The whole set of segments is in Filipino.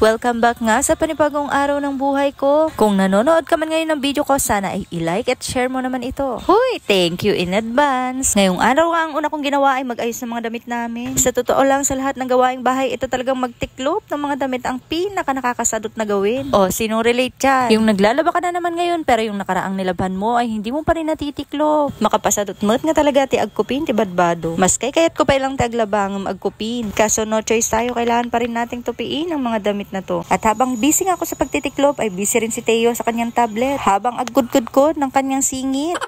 Welcome back nga sa panibagong araw ng buhay ko. Kung nanonood ka man ngayon ng video ko, sana ay i-like at share mo naman ito. Huy, thank you in advance. Ngayong araw nga, ang una kong ginawa ay mag-ayos ng mga damit namin. Sa totoo lang, sa lahat ng gawaing bahay, ito talagang magtiklop ng mga damit ang pinaka nakakasadot na gawin. O, sinong relate dyan? Yung naglalaba ka na naman ngayon, pero yung nakaraang nilabhan mo ay hindi mo pa rin natitiklop. Makapasadot mo't nga talaga ti agkupin, ti badbado. Mas kayat ko pa ilang ti aglabang agkupin. Kaso no choice tayo, kailangan pa rin nating tupiin ang mga damit na to. At habang busy nga ako sa pagtitiklop, ay busy rin si Teo sa kanyang tablet. Habang agkudkudkod ng kanyang singit.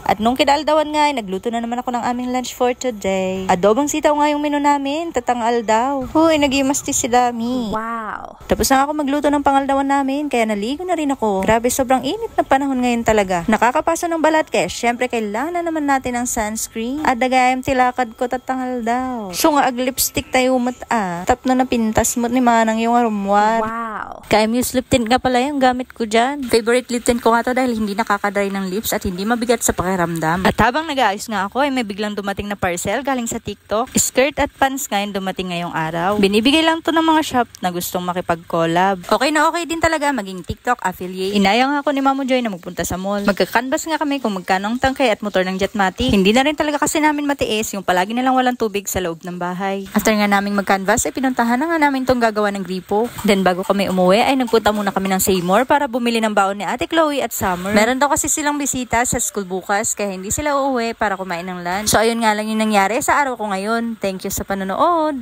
At nung kinaldawan nga, nagluto na naman ako ng aming lunch for today. Adobang sitaw nga yung menu namin, tatangal daw. Huy, nag-imastis si Dami. Wow! Tapos na ako magluto ng pangaldawan namin, kaya naligo na rin ako. Grabe, sobrang init na panahon ngayon talaga. Nakakapaso ng balat, kaya syempre kailangan na naman natin ng sunscreen. At dagayam tilakad ko, tatangal daw. So nga, ag-lipstick tayo mata. Tap na napintas mo ni Manang yung arumwar. Wow! Kaya Muse lip tint nga pala yung gamit ko dyan. Favorite lip tint ko nga to dahil hindi nakakadry ng lips at hindi mabigat sa pakiramdam. At habang nag-aayos nga ako ay may biglang dumating na parcel galing sa TikTok. Skirt at pants nga yung dumating ngayong araw. Binibigay lang to ng mga shop na gustong makipag-collab. Okay na okay din talaga maging TikTok affiliate. Inaya nga ako ni Mamo Joy na magpunta sa mall. Magka-canvas nga kami kung magkano ang tangkay at motor ng Jetmatic. Hindi na rin talaga kasi namin matiis yung palagi nilang walang tubig sa loob ng bahay. After nga naming mag-canvas ay pinuntahan na nga namin tong gagawa ng gripo. Then bago kami umuwi ay nagpunta muna kami ng Seymour para bumili ng baon ni Ate Chloe at Summer. Meron daw kasi silang bisita sa school bukas kaya hindi sila uuwi para kumain ng lunch. So ayun nga lang yung nangyari sa araw ko ngayon. Thank you sa panonood!